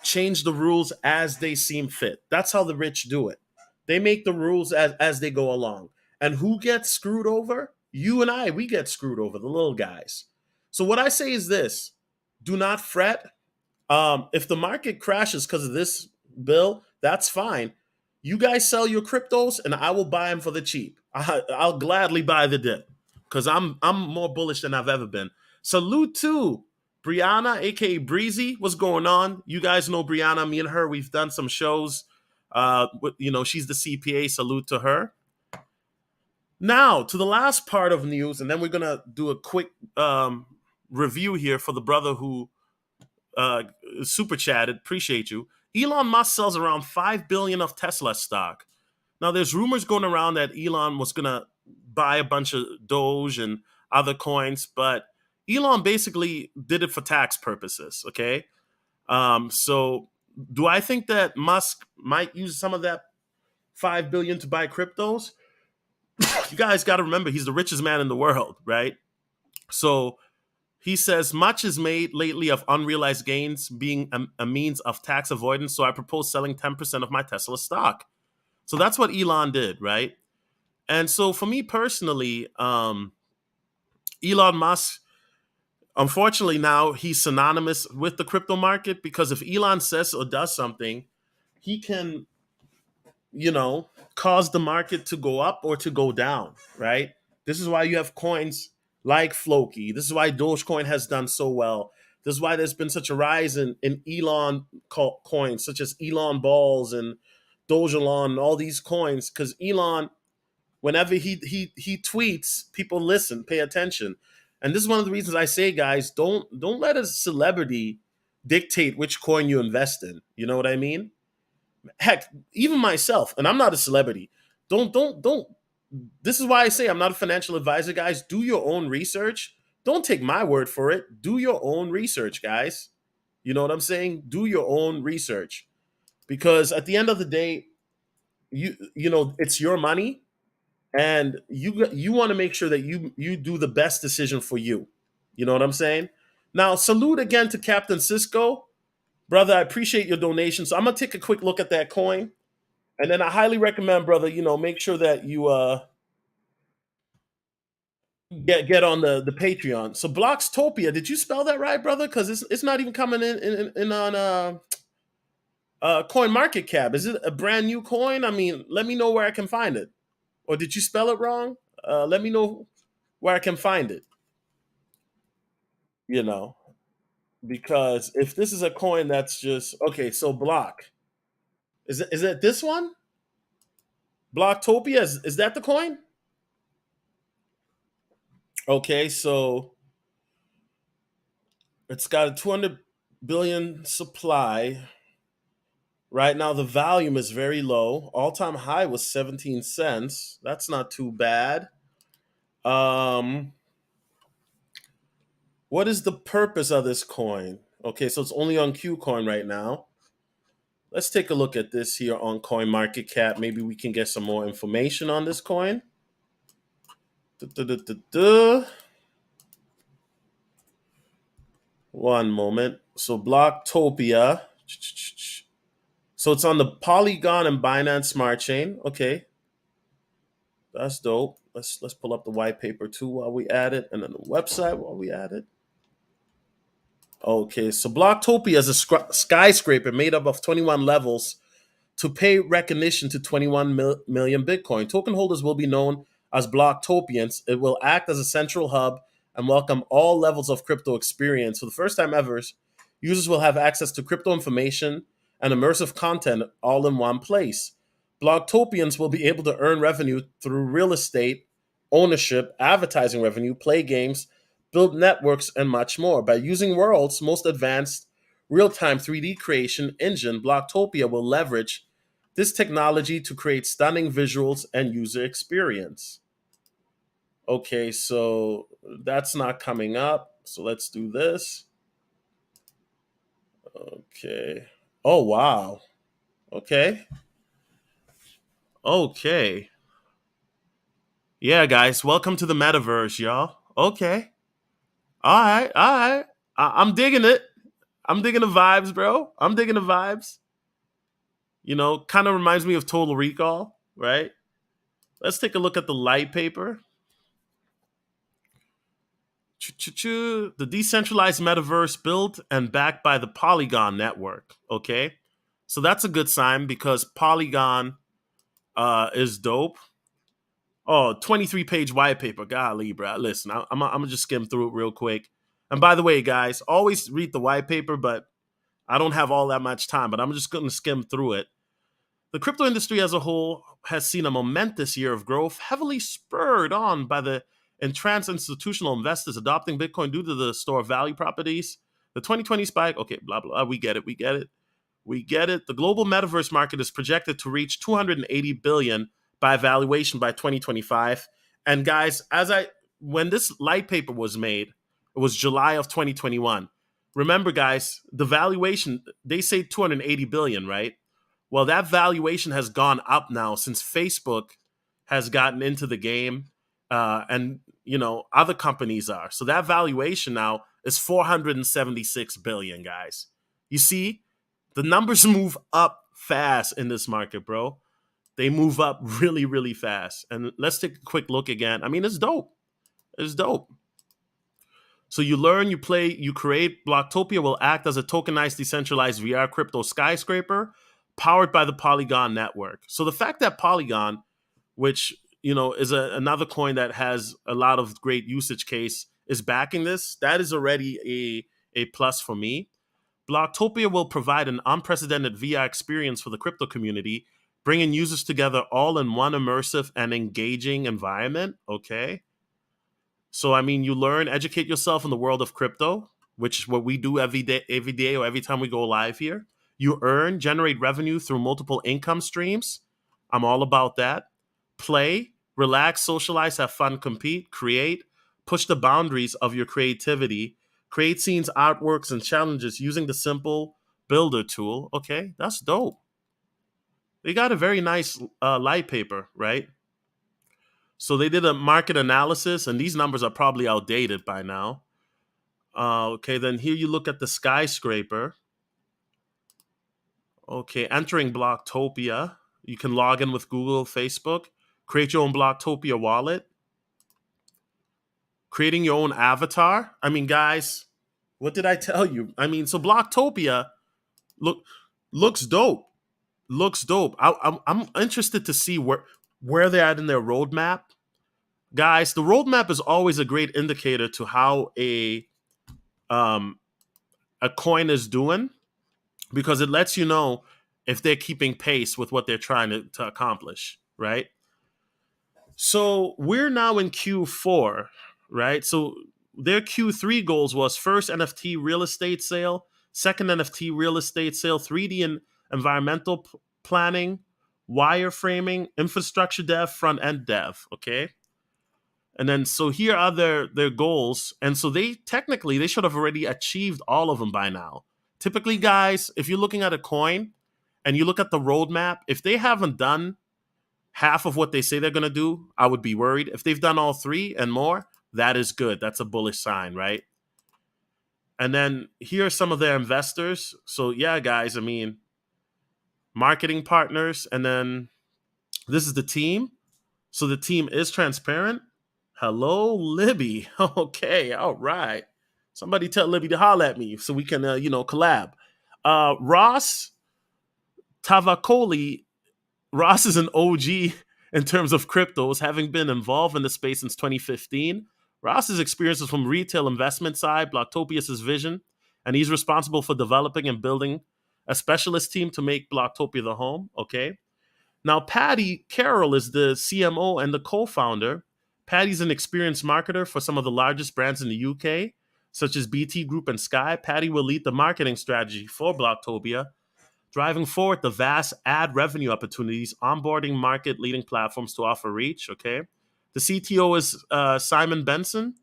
change the rules as they seem fit. That's how the rich do it. They make the rules as they go along. And who gets screwed over? You and I, we get screwed over, the little guys. So what I say is this: do not fret. If the market crashes because of this bill, that's fine. You guys sell your cryptos, and I will buy them for the cheap. I'll gladly buy the dip, because I'm more bullish than I've ever been. Salute to Brianna, aka Breezy. What's going on? You guys know Brianna. Me and her, we've done some shows. She's the CPA. Salute to her. Now to the last part of news, and then we're gonna do a quick review here for the brother who super chatted. Appreciate you. Elon Musk sells around $5 billion of Tesla stock. Now there's rumors going around that Elon was gonna buy a bunch of Doge, and other coins, but Elon basically did it for tax purposes. Okay, so do I think that Musk might use some of that 5 billion to buy cryptos? You guys got to remember he's the richest man in the world, right? So he says much is made lately of unrealized gains being a means of tax avoidance. So I propose selling 10% of my Tesla stock. So that's what Elon did, right? And so for me personally, Elon Musk, unfortunately now he's synonymous with the crypto market because if Elon says or does something, he can, you know, cause the market to go up or to go down, right? This is why you have coins like Floki. This is why Dogecoin has done so well. This is why there's been such a rise in Elon coins, such as Elon Balls and Dogelon and all these coins, because Elon, whenever he tweets, people listen, pay attention. And this is one of the reasons I say, guys, don't let a celebrity dictate which coin you invest in. You know what I mean? Heck, even myself, and I'm not a celebrity. Don't. This is why I say I'm not a financial advisor, guys. Do your own research. Don't take my word for it. Do your own research, guys. You know what I'm saying? Do your own research because at the end of the day, you know it's your money, and you want to make sure that you do the best decision for you. You know what I'm saying? Now, salute again to Captain Cisco, brother. I appreciate your donation. So I'm gonna take a quick look at that coin. And then I highly recommend, brother, you know, make sure that you get on the Patreon. So Blockstopia, did you spell that right, brother? Because it's not even coming in on Coin Market Cap. Is it a brand new coin? I mean, let me know where I can find it. Or did you spell it wrong? Let me know where I can find it. You know, because if this is a coin that's just okay, so Block is it this one? Blocktopia is that the coin? Okay, so it's got a 200 billion supply. Right now, the volume is very low. All time high was 17 cents. That's not too bad. Um, what is the purpose of this coin? Okay, so it's only on Qcoin right now. Let's take a look at this here on Coin Market Cap. Maybe we can get some more information on this coin. Du-du-du-du-du. One moment. So Blocktopia. So it's on the Polygon and Binance Smart Chain. Okay, that's dope. Let's pull up the white paper too while we at it, and then the website while we at it. Okay, so Blocktopia is a skyscraper made up of 21 levels to pay recognition to 21 million Bitcoin. Token holders will be known as Blocktopians. It will act as a central hub and welcome all levels of crypto experience. For the first time ever, users will have access to crypto information and immersive content all in one place. Blocktopians will be able to earn revenue through real estate, ownership, advertising revenue, play games, build networks, and much more. By using World's most advanced real-time 3D creation engine, Blocktopia will leverage this technology to create stunning visuals and user experience. Okay, so that's not coming up. So let's do this. Okay. Oh, wow. Okay. Okay. Yeah, guys, welcome to the metaverse, y'all. Okay. All right. All right. I'm digging it. I'm digging the vibes, bro. I'm digging the vibes. You know, kind of reminds me of Total Recall, right? Let's take a look at the light paper. The decentralized metaverse built and backed by the Polygon network. Okay. So that's a good sign because Polygon is dope. Oh, 23-page white paper. Golly, bro. Listen, I'm going to just skim through it real quick. And by the way, guys, always read the white paper, but I don't have all that much time, but I'm just going to skim through it. The crypto industry as a whole has seen a momentous year of growth, heavily spurred on by the entranced institutional investors adopting Bitcoin due to the store of value properties. The 2020 spike, okay, blah, blah, we get it, we get it. We get it. The global metaverse market is projected to reach 280 billion by valuation by 2025. And guys, as I when this light paper was made, it was July of 2021. Remember, guys, the valuation, they say 280 billion, right? Well, that valuation has gone up now since Facebook has gotten into the game, and other companies are. So that valuation now is 476 billion, guys. You see, the numbers move up fast in this market, bro. They move up really, really fast. And let's take a quick look again. I mean, it's dope. It's dope. So you learn, you play, you create. Blocktopia will act as a tokenized, decentralized VR crypto skyscraper powered by the Polygon network. So the fact that Polygon, which is another coin that has a lot of great usage case, is backing this, that is already a plus for me. Blocktopia will provide an unprecedented VR experience for the crypto community, bringing users together all in one immersive and engaging environment. Okay. So, I mean, you learn, educate yourself in the world of crypto, which is what we do every day or every time we go live here. You earn, generate revenue through multiple income streams. I'm all about that. Play, relax, socialize, have fun, compete, create, push the boundaries of your creativity, create scenes, artworks, and challenges using the simple builder tool. Okay, that's dope. They got a very nice light paper, right? So they did a market analysis, and these numbers are probably outdated by now. Okay, then here you look at the skyscraper. Okay, entering Blocktopia. You can log in with Google, Facebook, create your own Blocktopia wallet, creating your own avatar. I mean, guys, what did I tell you? I mean, so Blocktopia look looks dope. Looks dope. I'm interested to see where they're at in their roadmap. Guys, the roadmap is always a great indicator to how um, a coin is doing, because it lets you know if they're keeping pace with what they're trying to accomplish, right? So we're now in Q4, right? So their Q3 goals was first NFT real estate sale, second NFT real estate sale, 3D and environmental planning, wireframing, infrastructure dev, front end dev, okay? And then so here are their goals. And so they should have already achieved all of them by now. Typically, guys, if you're looking at a coin and you look at the roadmap, if they haven't done half of what they say they're gonna do, I would be worried. If they've done all three and more, that is good. That's a bullish sign, right? And then here are some of their investors. So yeah, guys, I mean, marketing partners, and then this is the team. So the team is transparent. Hello, Libby. Okay, all right. Somebody tell Libby to holler at me so we can, collab. Ross Tavakoli. Ross is an OG in terms of cryptos, having been involved in the space since 2015. Ross's experience is from retail investment side, Blocktopia's vision, and he's responsible for developing and building a specialist team to make Blocktopia the home. Okay. Now, Patty Carroll is the CMO and the co-founder. Patty's an experienced marketer for some of the largest brands in the UK, such as BT Group and Sky. Patty will lead the marketing strategy for Blocktopia, driving forward the vast ad revenue opportunities, onboarding market-leading platforms to offer reach, okay? The CTO is Simon Benson.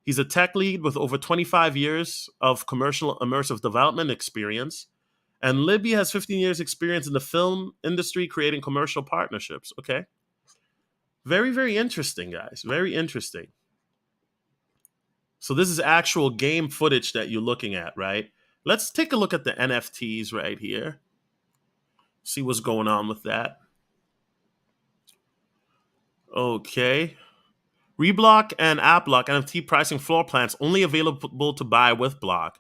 He's a tech lead with over 25 years of commercial immersive development experience. And Libby has 15 years experience in the film industry creating commercial partnerships. Okay. Very, very interesting, guys. Very interesting. So this is actual game footage that you're looking at, right? Let's take a look at the NFTs right here. See what's going on with that. Okay. Reblock and AppBlock NFT pricing floor plans only available to buy with Block.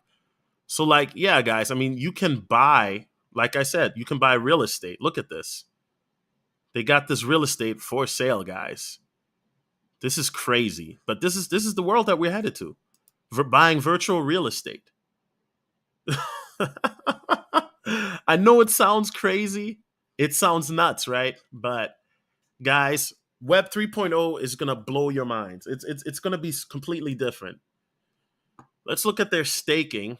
So, like, yeah, guys, I mean, you can buy, like I said, you can buy real estate. Look at this. They got this real estate for sale, guys. This is crazy, but this is the world that we're headed to. Buying virtual real estate. I know it sounds crazy. It sounds nuts, right? But guys, Web 3.0 is gonna blow your minds. It's gonna be completely different. Let's look at their staking.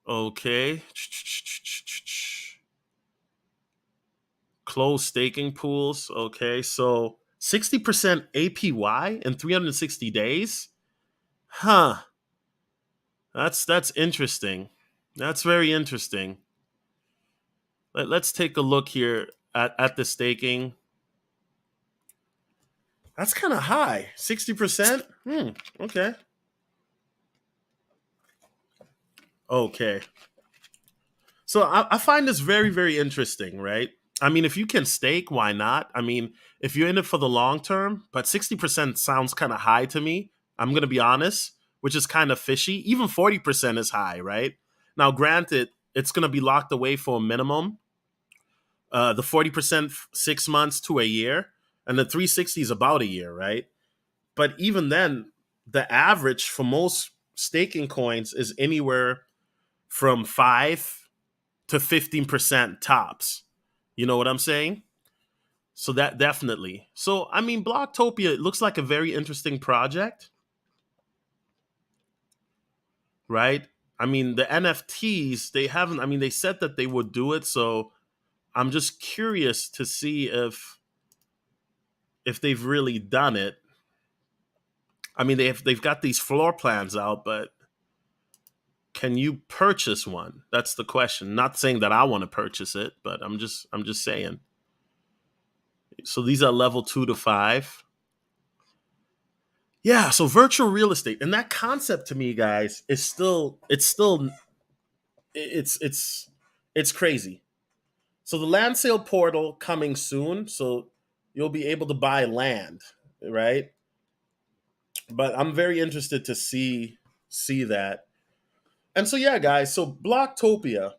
Okay. Closed staking pools. Okay. So 60% APY in 360 days? Huh. That's interesting. That's very interesting. Let's take a look here at the staking. That's kind of high. 60%? Okay. Okay. So I find this very, very interesting, right? I mean, if you can stake, why not? I mean, if you're in it for the long term, but 60% sounds kind of high to me. I'm going to be honest, which is kind of fishy. Even 40% is high, right? Now, granted, it's going to be locked away for a minimum. The 40%, 6 months to a year, and the 360 is about a year, right? But even then, the average for most staking coins is anywhere from 5 to 15% tops. You know what I'm saying? So that definitely. So I mean, Blocktopia, it looks like a very interesting project, right? I mean, the NFTs, they haven't, I mean, they said that they would do it, so I'm just curious to see if they've really done it. I mean, they've got these floor plans out, but can you purchase one? That's the question. Not saying that I want to purchase it, but I'm just saying. So these are level 2 to 5. Yeah, so virtual real estate, and that concept to me, guys, is still it's crazy. So the land sale portal coming soon, so you'll be able to buy land, right? But I'm very interested to see that. And so yeah, guys, so Blocktopia,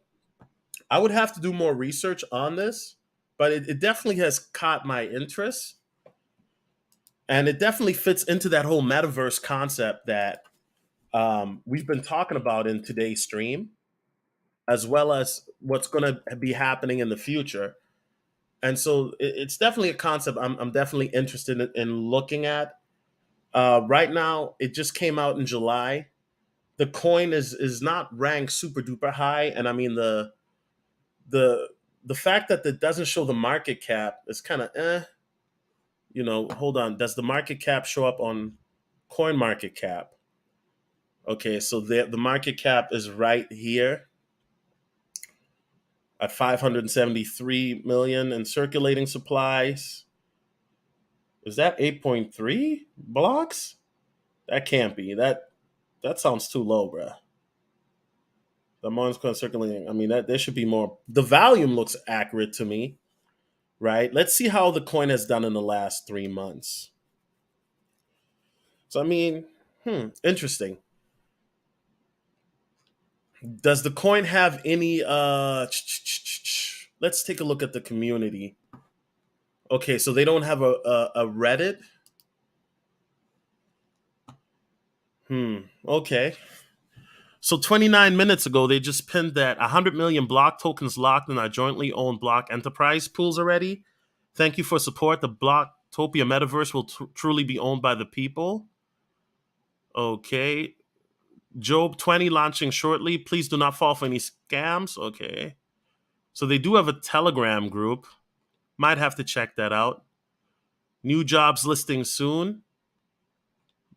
I would have to do more research on this, but it definitely has caught my interest, and it definitely fits into that whole metaverse concept that we've been talking about in today's stream, as well as what's going to be happening in the future. And so it's definitely a concept I'm definitely interested in looking at. Right now, it just came out in July. The coin is not ranked super duper high, and I mean the the fact that it doesn't show the market cap is kind of You know, hold on. Does the market cap show up on Coin Market Cap? Okay, so the market cap is right here at 573 million in circulating supplies. Is that 8.3 blocks? That can't be. That sounds too low, bruh. The amount coin circulating. I mean, that there should be more. The volume looks accurate to me, right? Let's see how the coin has done in the last 3 months. So I mean, interesting. Does the coin have any let's take a look at the community. Okay, so they don't have a Reddit. Okay. So 29 minutes ago, they just pinned that 100 million block tokens locked in our jointly owned block enterprise pools already. Thank you for support. The Blocktopia metaverse will truly be owned by the people. Okay. Job 20 launching shortly. Please do not fall for any scams. Okay. So they do have a Telegram group. Might have to check that out. New jobs listing soon.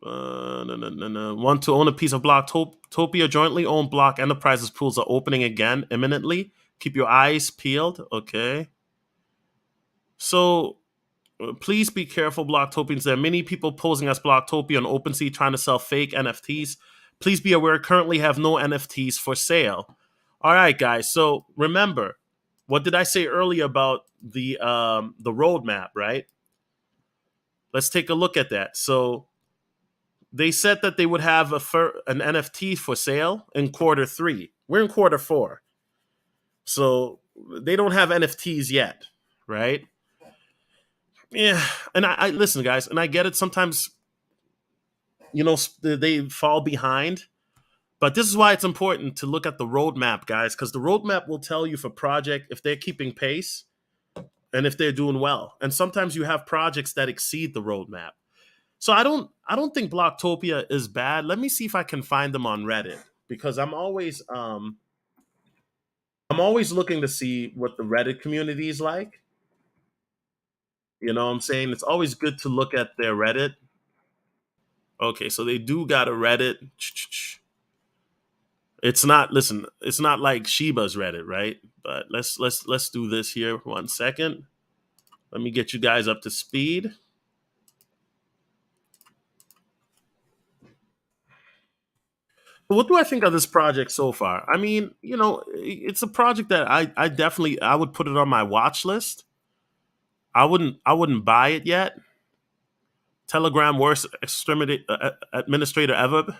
No. Want to own a piece of Blocktopia? Jointly owned block enterprises pools are opening again imminently. Keep your eyes peeled. Okay. So please be careful, Blocktopians. There are many people posing as Blocktopia on OpenSea trying to sell fake NFTs. Please be aware, currently have no NFTs for sale. All right, guys. So remember, what did I say earlier about the roadmap, right? Let's take a look at that. So they said that they would have an NFT for sale in quarter 3. We're in quarter 4. So they don't have NFTs yet, right? Yeah. And I listen, guys, and I get it. Sometimes, they fall behind. But this is why it's important to look at the roadmap, guys, because the roadmap will tell you if a project, if they're keeping pace and if they're doing well. And sometimes you have projects that exceed the roadmap. So I don't think Blocktopia is bad. Let me see if I can find them on Reddit, because I'm always looking to see what the Reddit community is like. You know what I'm saying? It's always good to look at their Reddit. Okay, so they do got a Reddit. It's not, listen, it's not like Shiba's Reddit, right? But let's do this here 1 second. Let me get you guys up to speed. But what do I think of this project so far? I mean, it's a project that I definitely I would put it on my watch list. I wouldn't buy it yet. Telegram worst administrator ever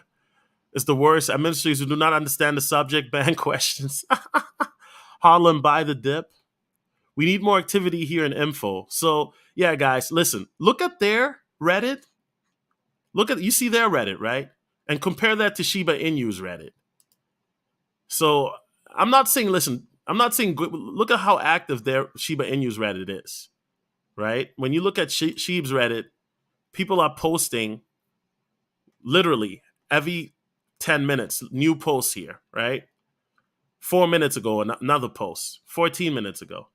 is the worst. Administrators who do not understand the subject ban questions. Harlem buy the dip. We need more activity here in info. So yeah, guys, listen. Look at their Reddit. You see their Reddit, right? And compare that to Shiba Inu's Reddit. So I'm not saying, listen, I'm not saying look at how active their Shiba Inu's Reddit is, right? When you look at Sheeb's Reddit, people are posting literally every 10 minutes, new posts here, right? 4 minutes ago, another post, 14 minutes ago,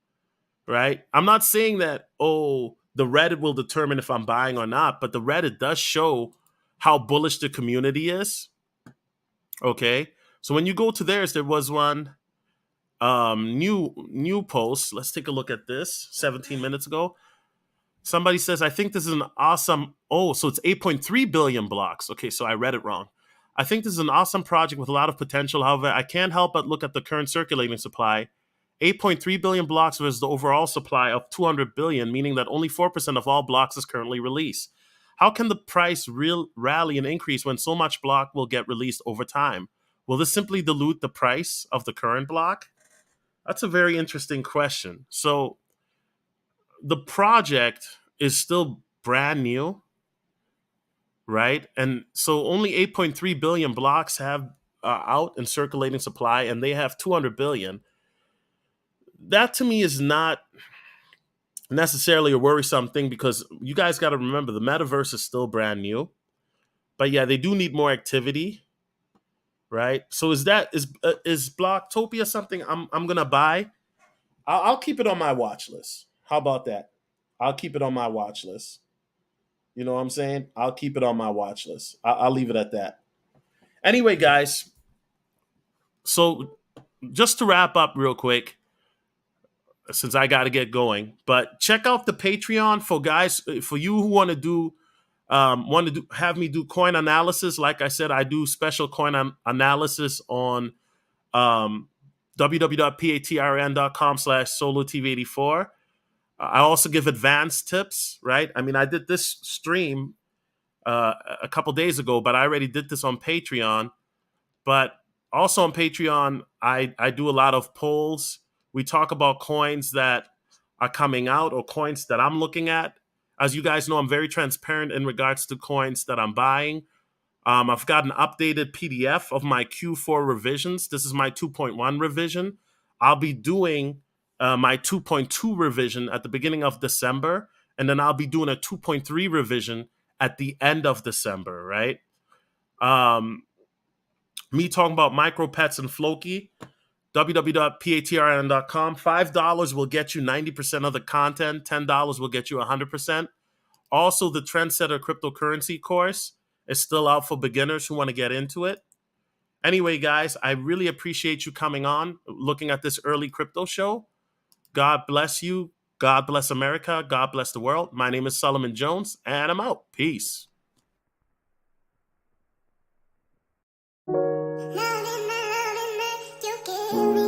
right? I'm not saying that, oh, the Reddit will determine if I'm buying or not, but the Reddit does show how bullish the community is. Okay. So when you go to theirs, there was one new post. Let's take a look at this 17 minutes ago. Somebody says, I think this is an awesome. Oh, so it's 8.3 billion blocks. Okay, so I read it wrong. I think this is an awesome project with a lot of potential. However, I can't help but look at the current circulating supply. 8.3 billion blocks versus the overall supply of 200 billion, meaning that only 4% of all blocks is currently released. How can the price rally and increase when so much block will get released over time? Will this simply dilute the price of the current block? That's a very interesting question. So the project is still brand new, right? And so only 8.3 billion blocks have out in circulating supply, and they have 200 billion. That to me is not necessarily a worrisome thing because you guys got to remember the metaverse is still brand new. But yeah, they do need more activity, right? So is Blocktopia something I'm gonna buy? I'll keep it on my watch list. How about that? I'll keep it on my watch list. You know what I'm saying? I'll keep it on my watch list. I'll leave it at that. Anyway, guys, so just to wrap up real quick, since I got to get going, but check out the Patreon for guys, for you who have me do coin analysis. Like I said, I do special coin analysis on www.patrn.com/solotv84. I also give advanced tips, right? I mean, I did this stream a couple days ago, but I already did this on Patreon. But also on Patreon, I do a lot of polls. We talk about coins that are coming out or coins that I'm looking at. As you guys know, I'm very transparent in regards to coins that I'm buying. I've got an updated PDF of my Q4 revisions. This is my 2.1 revision. I'll be doing my 2.2 revision at the beginning of December, and then I'll be doing a 2.3 revision at the end of December, right? Me talking about micro pets and Floki, www.patrn.com. $5 will get you 90% of the content. $10 will get you 100%. Also, the Trendsetter cryptocurrency course is still out for beginners who want to get into it. Anyway, guys, I really appreciate you coming on, looking at this early crypto show. God bless you. God bless America. God bless the world. My name is Solomon Jones, and I'm out. Peace. You give me